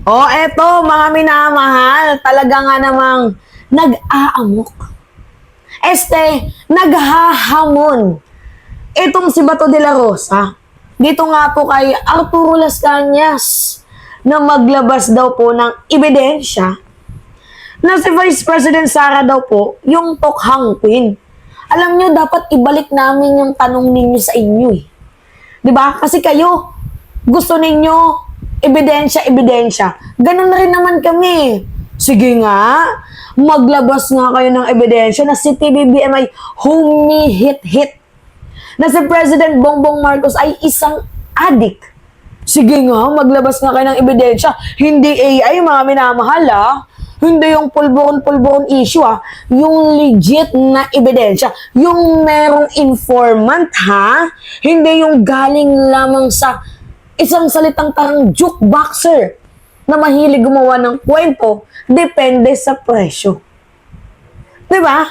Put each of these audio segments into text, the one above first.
O eto mga minamahal, talaga nga namang nag-aamok. Naghahamon. Itong si Bato de la Rosa, dito nga po kay Arturo Las Cañas na maglabas daw po ng ebidensya na si Vice President Sara daw po yung tokhang queen. Alam nyo, dapat ibalik namin yung tanong ninyo sa inyo eh. 'Di ba? Kasi kayo, gusto ninyo ebidensya. Ganun na rin naman kami. Sige nga, maglabas nga kayo ng ebidensya na si PBBM ay humihit-hit. Na si President Bongbong Marcos ay isang adik. Sige nga, maglabas nga kayo ng ebidensya. Hindi AI, mga minamahal Hindi yung pulburon issue Yung legit na ebidensya. Yung merong informant Hindi yung galing lamang sa isang salitang parang jukeboxer na mahilig gumawa ng kwento depende sa presyo. Diba?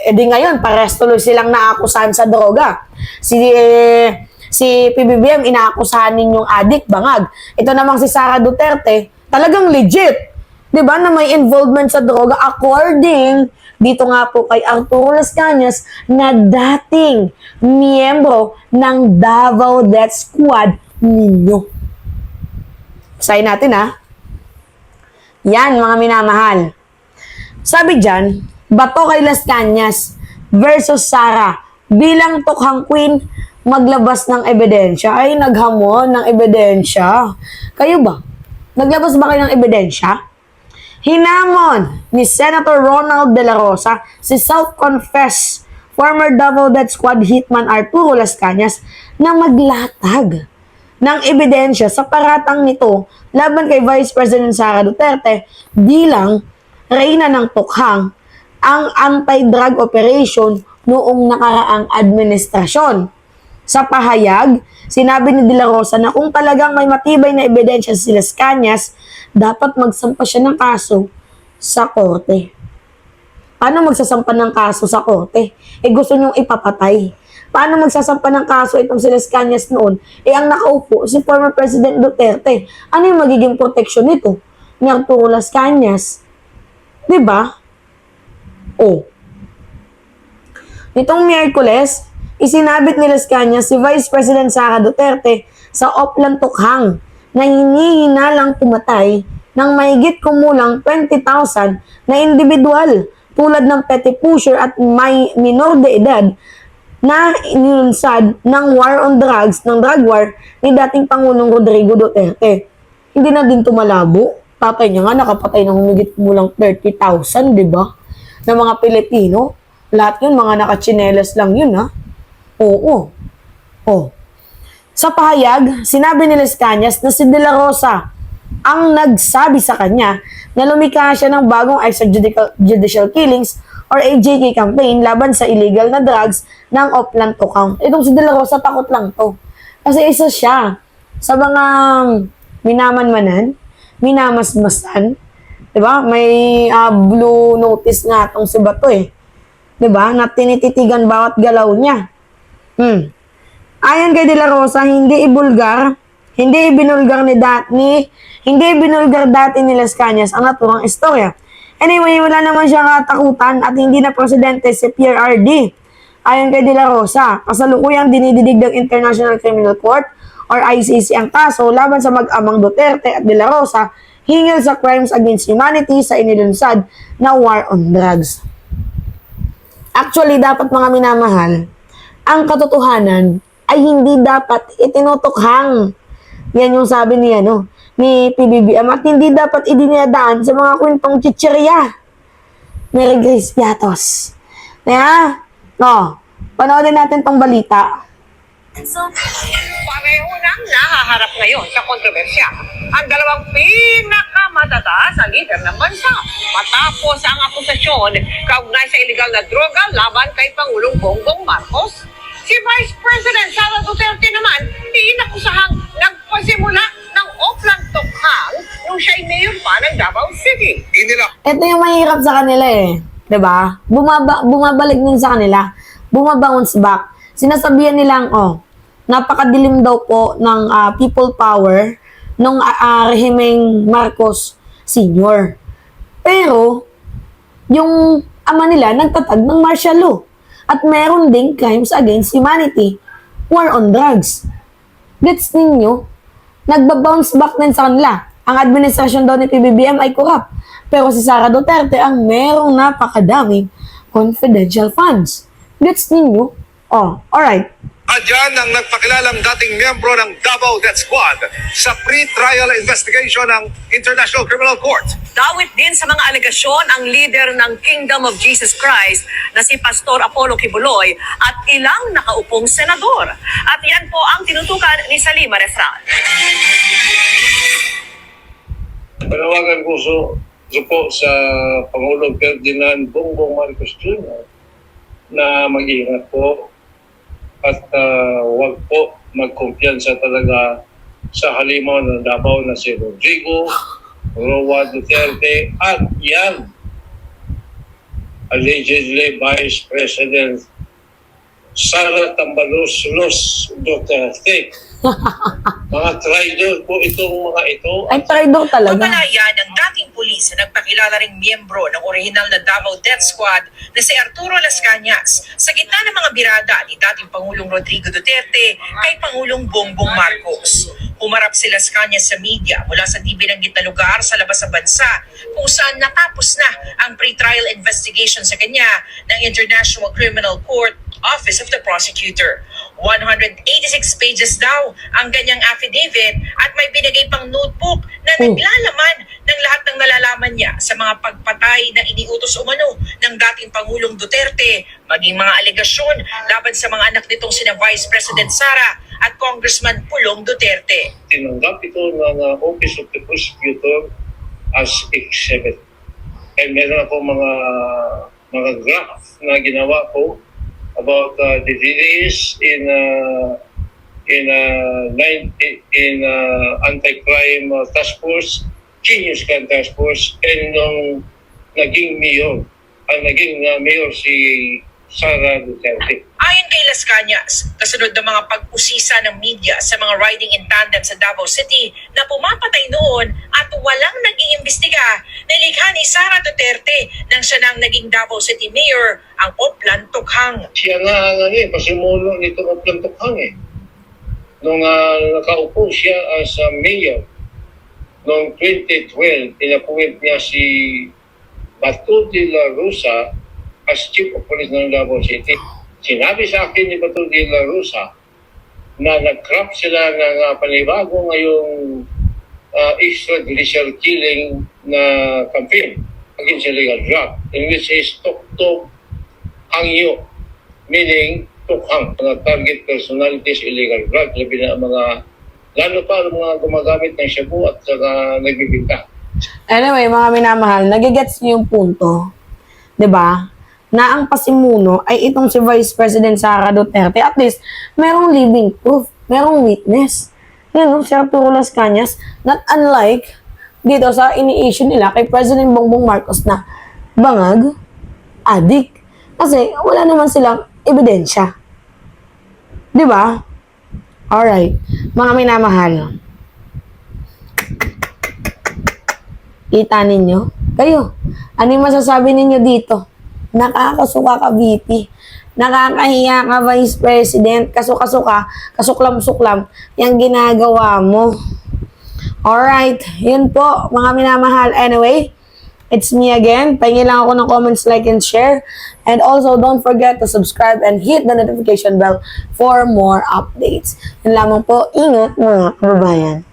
Edi ngayon, pares tuloy silang naakusahan sa droga. Si PBBM, inaakusahan ninyong adik, bangag. Ito namang si Sara Duterte, talagang legit. Diba, na may involvement sa droga according dito nga po kay Arturo Las Cañas na dating miyembro ng Davao Death Squad ninyo. Sayin natin Yan mga minamahal. Sabi dyan, Bato kay Las Cañas versus Sara bilang tokhang queen maglabas ng ebidensya. Ay, naghamon ng ebidensya. Kayo ba? Naglabas ba kayo ng ebidensya? Hinamon ni Senator Ronald De La Rosa si self-confessed former Davao Death Squad hitman Arturo Las Cañas na maglatag ng ebidensya sa paratang nito laban kay Vice President Sara Duterte bilang reyna ng tukhang ang anti-drug operation noong nakaraang administrasyon. Sa pahayag, sinabi ni De La Rosa na kung talagang may matibay na ebidensya si Las Cañas, dapat magsampa siya ng kaso sa korte. Paano magsasampa ng kaso sa korte? Gusto niyong ipapatay. Paano magsasampa ng kaso itong si Las Cañas noon? Ang nakaupo, si former President Duterte. Ano yung magiging protection nito? Ni Arturo Las Cañas. Diba? Nitong Miyerkules, isinabit ni Las Cañas si Vice President Sara Duterte sa Oplan Tukhang na hinihinalang pumatay ng mahigit kumulang 20,000 na individual tulad ng petty pusher at may minor de edad na inilunsad ng war on drugs, ng drug war ni dating Pangulong Rodrigo Duterte. Hindi na din tumalabo. Tatay niya nga nakapatay ng humigit kumulang 30,000, di ba? Na mga Pilipino. Lahat yun, mga nakachinelas lang yun, Sa pahayag, sinabi ni Las Cañas na si De La Rosa ang nagsabi sa kanya na lumikha siya ng bagong extrajudicial killings or AJK campaign laban sa illegal na drugs ng Oplan Tukhang. Itong si De La Rosa, takot lang to. Kasi isa siya sa mga minamanmanan, minamasmasan, diba? May blue notice nga itong si Bato diba? Na tinititigan bawat galaw niya. Ayon kay De La Rosa, hindi ibinulgar dati ni Las Cañas ang naturang istorya. Anyway, wala naman siya katakutan at hindi na presidente si PRRD. Ayon kay De La Rosa, kasalukuyang dinididig ng International Criminal Court or ICC ang kaso laban sa mag-amang Duterte at De La Rosa hinggil sa crimes against humanity sa inilunsad na war on drugs. Actually, dapat mga minamahal, ang katotohanan ay hindi dapat itinutukhang. Yan yung sabi ni PBBM at hindi dapat idinadaan sa mga kwentong chichirya. Mary Grace Piatos. Panoodin natin tong balita. Pareho nang nahaharap ngayon sa kontrobersya ang dalawang pinakamatataas na lider ng bansa matapos ang akusasyon kaugnay sa illegal na droga laban kay Pangulong Bongbong Marcos. Si Vice President Sara Duterte naman inakusahang nagpasimula ng Oplan Tukhang nung siya'y mayor pa ng Davao City. Ito yung mahirap sa kanila diba? Bumabalik din sa kanila. Bumabounce back. Sinasabihan nilang, napakadilim daw po ng people power nung rehimeng Marcos Sr. Pero, yung ama nila nagtatag ng martial law. At meron ding crimes against humanity. War on drugs. Gets ninyo? Nagbabounce back din sa kanila. Ang administrasyon daw ni PBBM ay corrupt. Pero si Sara Duterte ang merong napakadaming confidential funds. Gets ninyo? Oh, alright. Adyan ang nagpakilalang dating miyembro ng Davao Death Squad sa pre-trial investigation ng International Criminal Court. Dawit din sa mga alegasyon ang leader ng Kingdom of Jesus Christ na si Pastor Apollo Kibuloy at ilang nakaupong senador. At yan po ang tinutukan ni Salima Refran. Panawagan ko po sa Pangulong Ferdinand Bongbong Marcos Jr. na mag-ingat po at huwag po magkumpiyansa talaga sa halimaw ng Davao na si Rodrigo, Roa Duterte at yan allegedly Vice President Sara Tambalos Duterte. Mga traidor po itong mga ito. Ay, traidor talaga. Pamalaya ng dating pulis na nagpakilala ring miyembro ng orihinal na Davao Death Squad na si Arturo Las Cañas sa gitna ng mga birada ni dating Pangulong Rodrigo Duterte kay Pangulong Bongbong Marcos. Humarap si Las Cañas sa media mula sa di binanggit na lugar sa labas ng bansa kung saan natapos na ang pre-trial investigation sa kanya ng International Criminal Court Office of the Prosecutor. 186 pages daw ang ganyang affidavit at may binigay pang notebook na naglalaman ng lahat ng nalalaman niya sa mga pagpatay na iniutos umano ng dating Pangulong Duterte, maging mga alegasyon laban sa mga anak nitong sina Vice President Sara at Congressman Pulong Duterte. Tinanggap ito ng Office of the Prosecutor as exhibit. And meron ako mga graph na ginawa ko about the delays in anti-crime task force, Genius Crime Task Force, and nung naging mayor, mayor si Sara Duterte. Ayon kay Las Cañas, kasunod ng mga pag-usisa ng media sa mga riding in tandem sa Davao City na pumapatay noon at walang nag-iimbestiga, nilikha ni Sara Duterte nang siya nang naging Davao City Mayor ang Oplan Tokhang. Siya nga pasimulo nito Oplan Tokhang Nung nakaupo siya as mayor, noong 2012, inappoint niya si Bato de la Rosa as Chief of Police ng Davao City. Sinabi sa akin ni Bato de la Rosa na nag-craft sila ng panibago ngayong extrajudicial killing na campaign against illegal drug, in which is Tok-Tok Hangyo, meaning Tokhang, mga target personalities illegal drug, labi na mga, lalo pa ang mga gumagamit ng shabu at saka nagbibigta. Anyway, mga minamahal, nagigets niyo yung punto. 'Di ba? Na ang pasimuno ay itong si Vice President Sara Duterte. At least, merong living proof, merong witness. Yan, si Arturo Las Cañas, not unlike dito sa ini-issue nila kay President Bongbong Marcos na bangag, adik. Kasi wala naman silang ebidensya. Di ba? Alright, mga minamahal. Kita ninyo? Kayo, ano yung masasabi ninyo dito? Nakakasuka ka, VP. Nakakahiya ka, Vice President. Kasuka-suka, kasuklam-suklam, yung ginagawa mo. Alright, yun po, mga minamahal. Anyway, it's me again. Pahingi lang ako ng comments, like, and share. And also, don't forget to subscribe and hit the notification bell for more updates. Yun lamang po, ingat mga kababayan.